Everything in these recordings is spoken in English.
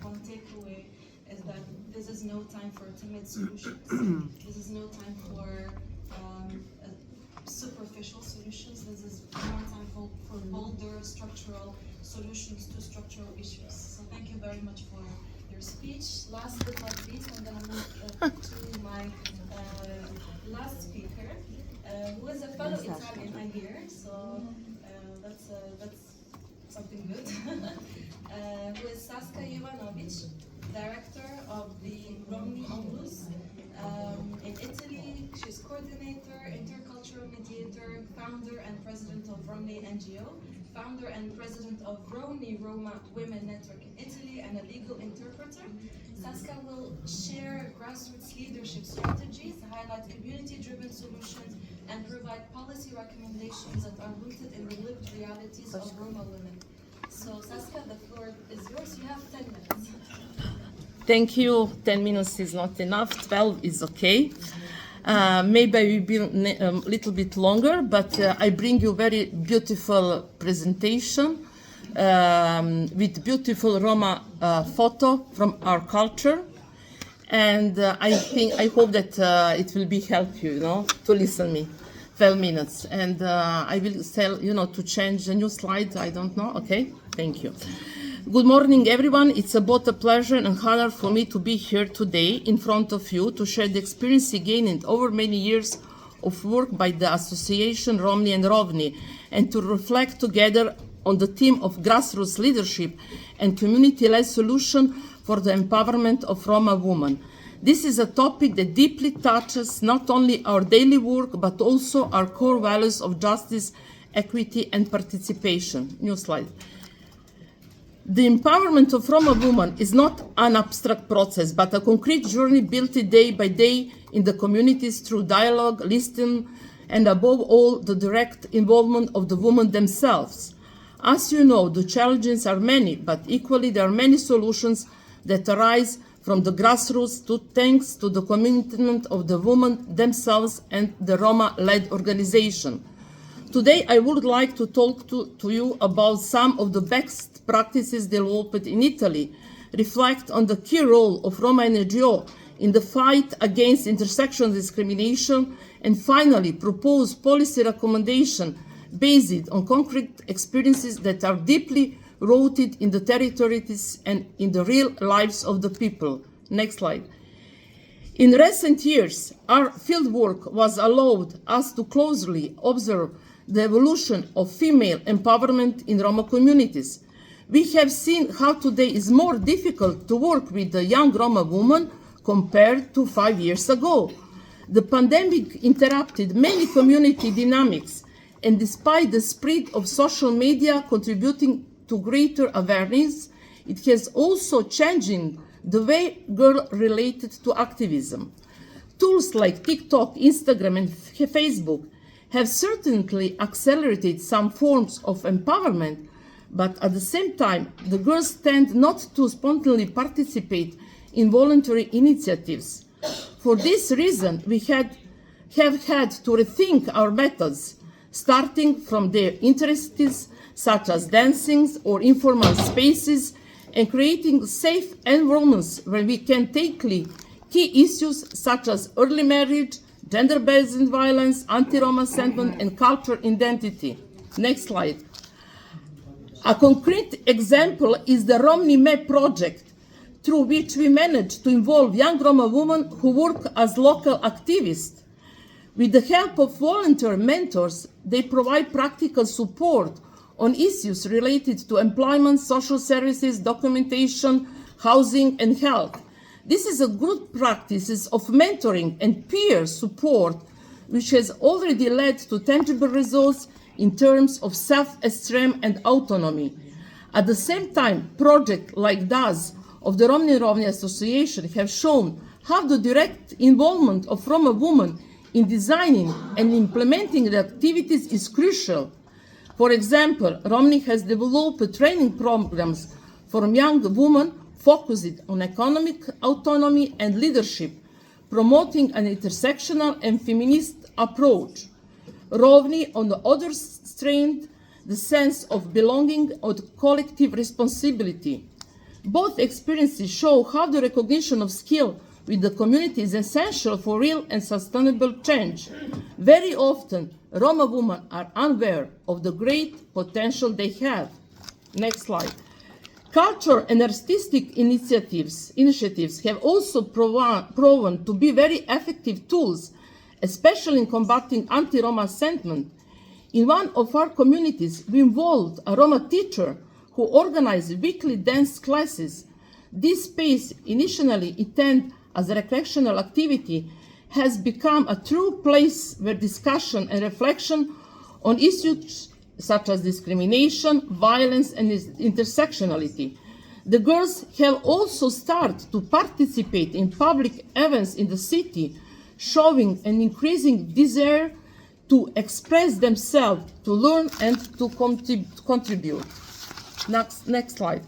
one takeaway is that this is no time for timid solutions. This is no time for superficial solutions. This is more time for bolder structural solutions to structural issues. So thank you very much for your speech. Last but not least, I'm going to move to my last speaker, who is a fellow Italian, I hear. So that's something good. Who is Saska Jovanovic, director of the Roma Ombuds in Italy. She's coordinator, intercultural mediator, founder and president of Roma NGO, founder and president of Roma Women Network in Italy, and a legal interpreter. Saska will share grassroots leadership strategies, highlight community-driven solutions, and provide policy recommendations that are rooted in the lived realities of Roma women. So Saska, the floor is yours. You have 10 minutes. Thank you. 10 minutes is not enough. 12 is okay. Maybe I will be a little bit longer, but I bring you very beautiful presentation with beautiful Roma photo from our culture. And I hope that it will be help you, to listen me. 12 minutes. And I will tell, to change the new slide. I don't know. Okay. Thank you. Good morning, everyone. It's both a pleasure and honor for me to be here today in front of you to share the experience gained over many years of work by the Association Romni and Rovni, and to reflect together on the theme of grassroots leadership and community-led solution for the empowerment of Roma women. This is a topic that deeply touches not only our daily work, but also our core values of justice, equity, and participation. New slide. The empowerment of Roma women is not an abstract process, but a concrete journey built day by day in the communities through dialogue, listening, and above all, the direct involvement of the women themselves. As you know, the challenges are many, but equally there are many solutions that arise from the grassroots thanks to the commitment of the women themselves and the Roma-led organization. Today, I would like to talk to you about some of the best practices developed in Italy, reflect on the key role of Roma NGO in the fight against intersectional discrimination, and finally propose policy recommendations based on concrete experiences that are deeply rooted in the territories and in the real lives of the people. Next slide. In recent years, our fieldwork was allowed us to closely observe the evolution of female empowerment in Roma communities. We have seen how today is more difficult to work with the young Roma woman compared to 5 years ago. The pandemic interrupted many community dynamics, and despite the spread of social media contributing to greater awareness, it has also changed the way girls related to activism. Tools like TikTok, Instagram, and Facebook have certainly accelerated some forms of empowerment, but at the same time, the girls tend not to spontaneously participate in voluntary initiatives. For this reason, we have had to rethink our methods, starting from their interests such as dancing or informal spaces, and creating safe environments where we can tackle key issues such as early marriage, gender-based violence, anti-Roma sentiment, and cultural identity. Next slide. A concrete example is the Romni Me project, through which we managed to involve young Roma women who work as local activists. With the help of volunteer mentors, they provide practical support on issues related to employment, social services, documentation, housing, and health. This is a good practice of mentoring and peer support, which has already led to tangible results in terms of self-esteem and autonomy. At the same time, projects like those of the Romni Rovni Association have shown how the direct involvement of Roma women in designing and implementing the activities is crucial. For example, Romni has developed training programs for young women focused on economic autonomy and leadership, promoting an intersectional and feminist approach. Rovni, on the other, strengthened the sense of belonging or collective responsibility. Both experiences show how the recognition of skill with the community is essential for real and sustainable change. Very often, Roma women are unaware of the great potential they have. Next slide. Culture and artistic initiatives have also proven to be very effective tools, especially in combating anti-Roma sentiment. In one of our communities, we involved a Roma teacher who organized weekly dance classes. This space, initially intended as a recreational activity, has become a true place where discussion and reflection on issues such as discrimination, violence, and intersectionality. The girls have also started to participate in public events in the city, showing an increasing desire to express themselves, to learn, and to contribute. Next slide.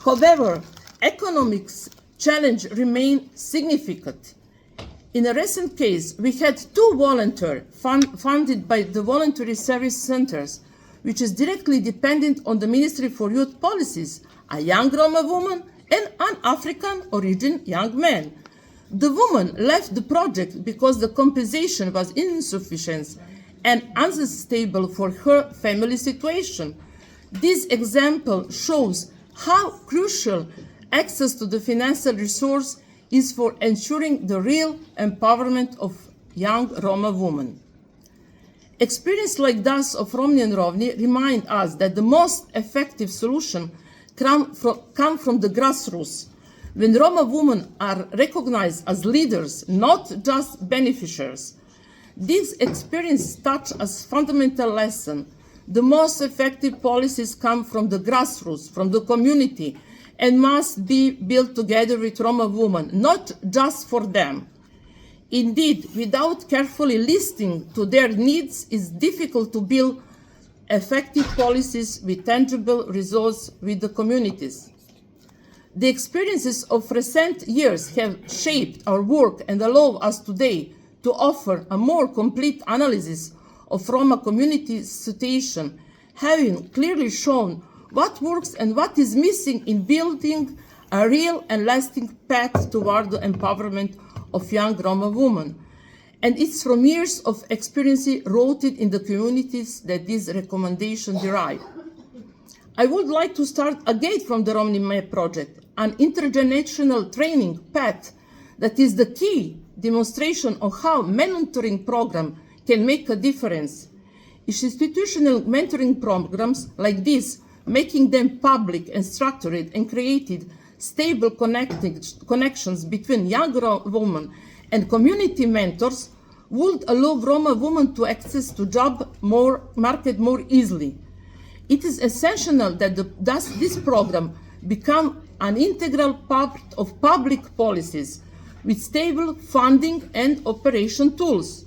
However, economic challenges remain significant. In a recent case, we had two volunteers funded by the Voluntary Service Centers, which is directly dependent on the Ministry for Youth Policies, a young Roma woman and an African origin young man. The woman left the project because the compensation was insufficient and unsustainable for her family situation. This example shows how crucial access to the financial resource is for ensuring the real empowerment of young Roma women. Experience like that of Romni and Rovni remind us that the most effective solution come from the grassroots, when Roma women are recognized as leaders, not just beneficiaries. This experience touches as fundamental lesson. The most effective policies come from the grassroots, from the community, and must be built together with Roma women, not just for them. Indeed, without carefully listening to their needs, it's difficult to build effective policies with tangible results with the communities. The experiences of recent years have shaped our work and allow us today to offer a more complete analysis of Roma community situation, having clearly shown what works and what is missing in building a real and lasting path toward the empowerment of young Roma women. And it's from years of experience rooted in the communities that this recommendation derive. I would like to start again from the Romni Map project, an intergenerational training path that is the key demonstration of how mentoring program can make a difference. Institutional mentoring programs like this, making them public and structured and created stable connections between young women and community mentors would allow Roma women to access to job market more easily. It is essential that thus this program become an integral part of public policies with stable funding and operation tools.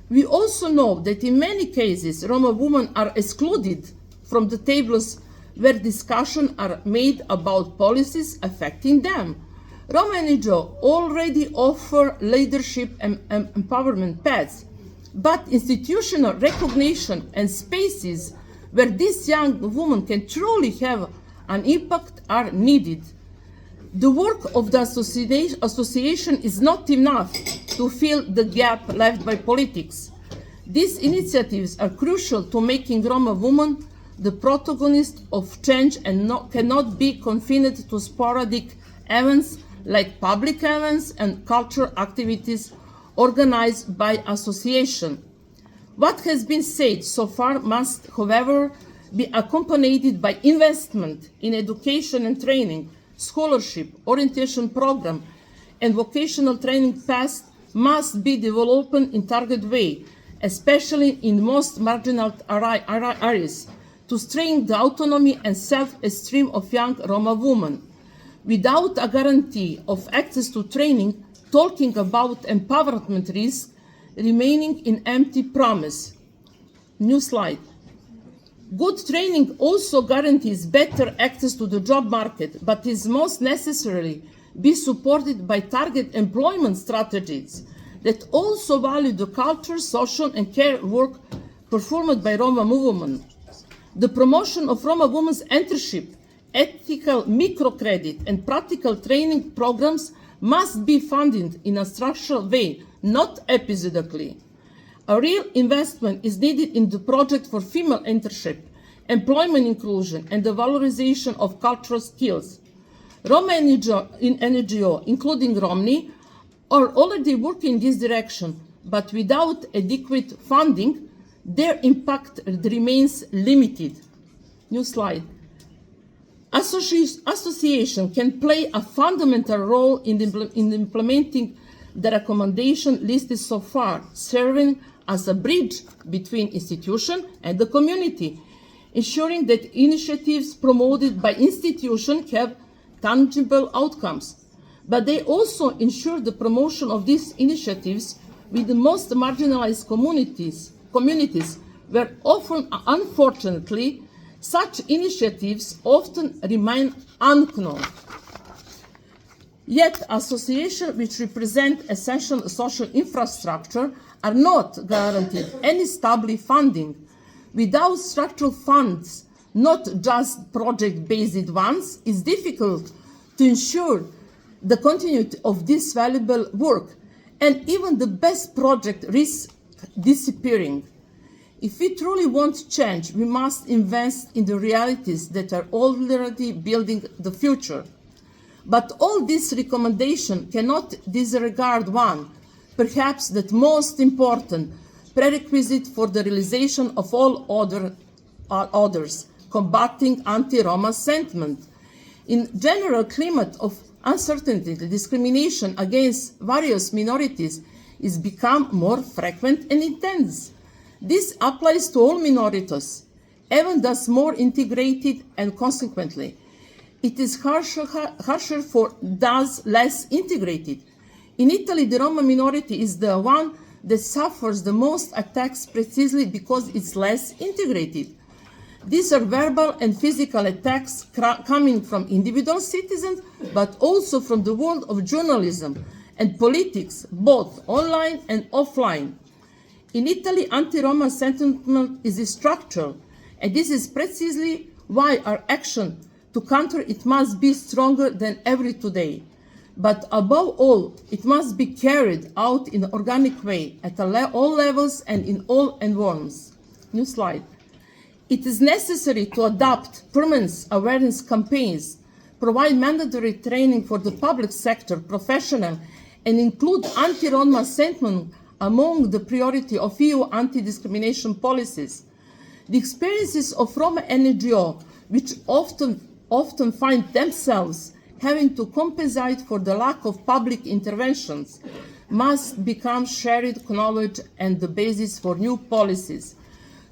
We also know that in many cases Roma women are excluded from the tables where discussions are made about policies affecting them. Roma NGO already offer leadership and empowerment paths, but institutional recognition and spaces where this young woman can truly have an impact are needed. The work of the association is not enough to fill the gap left by politics. These initiatives are crucial to making Roma women the protagonist of change and cannot be confined to sporadic events like public events and cultural activities organized by association. What has been said so far must, however, be accompanied by investment in education and training, scholarship, orientation program, and vocational training paths must be developed in targeted way, especially in most marginal areas, to strengthen the autonomy and self-esteem of young Roma women. Without a guarantee of access to training, talking about empowerment risks remaining an empty promise. New slide. Good training also guarantees better access to the job market, but is most necessarily be supported by target employment strategies that also value the culture, social, and care work performed by Roma women. The promotion of Roma women's mentorship ethical microcredit and practical training programs must be funded in a structural way, not episodically. A real investment is needed in the project for female internship, employment inclusion, and the valorization of cultural skills. Roma NGO, including Romni, are already working in this direction, but without adequate funding, their impact remains limited. New slide. Association can play a fundamental role in implementing the recommendation listed so far, serving as a bridge between institution and the community, ensuring that initiatives promoted by institutions have tangible outcomes. But they also ensure the promotion of these initiatives with the most marginalized communities where often, unfortunately, such initiatives often remain unknown. Yet, associations which represent essential social infrastructure are not guaranteed any stable funding. Without structural funds, not just project-based ones, it's difficult to ensure the continuity of this valuable work, and even the best project risks disappearing. If we truly want change, we must invest in the realities that are already building the future. But all these recommendations cannot disregard one, perhaps the most important prerequisite for the realization of all others, combating anti-Roma sentiment. In general climate of uncertainty, the discrimination against various minorities is become more frequent and intense. This applies to all minorities, even those more integrated, and consequently, it is harsher for those less integrated. In Italy, the Roma minority is the one that suffers the most attacks precisely because it's less integrated. These are verbal and physical attacks coming from individual citizens, but also from the world of journalism and politics, both online and offline. In Italy, anti-Roma sentiment is structural, and this is precisely why our action to counter it must be stronger than ever today. But above all, it must be carried out in an organic way at all levels and in all environments. New slide. It is necessary to adopt permanent awareness campaigns, provide mandatory training for the public sector professional, and include anti-Roma sentiment among the priority of EU anti-discrimination policies. The experiences of Roma NGO, which often find themselves having to compensate for the lack of public interventions, must become shared knowledge and the basis for new policies.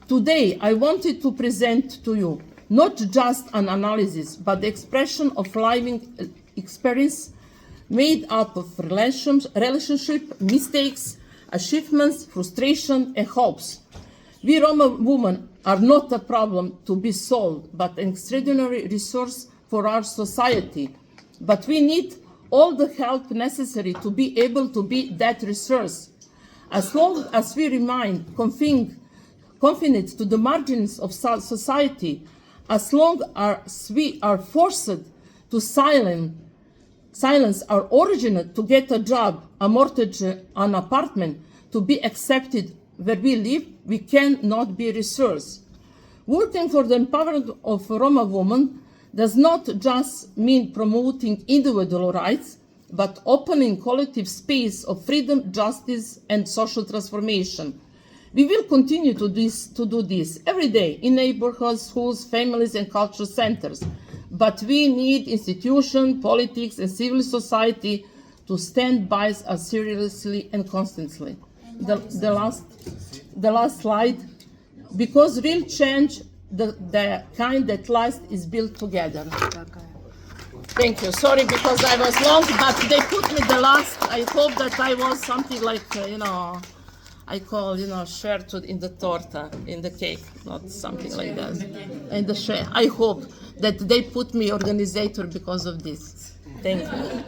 Today, I wanted to present to you not just an analysis, but the expression of living experience made up of relationship, mistakes, achievements, frustration, and hopes. We Roma women are not a problem to be solved, but an extraordinary resource for our society. But we need all the help necessary to be able to be that resource. As long as we remain confined to the margins of society, as long as we are forced to silence our origin to get a job, a mortgage, an apartment, to be accepted where we live, we cannot be resource. Working for the empowerment of Roma women does not just mean promoting individual rights, but opening collective space of freedom, justice, and social transformation. We will continue to do this every day in neighborhoods, schools, families, and cultural centers. But we need institutions, politics, and civil society to stand by us seriously and constantly. The last slide, because real change, the kind that lasts, is built together. Thank you. Sorry because I was long, but they put me the last. I hope that I was something like, I call, share in the torta, in the cake, not something like that. And the share. I hope that they put me organizer because of this. Thank you.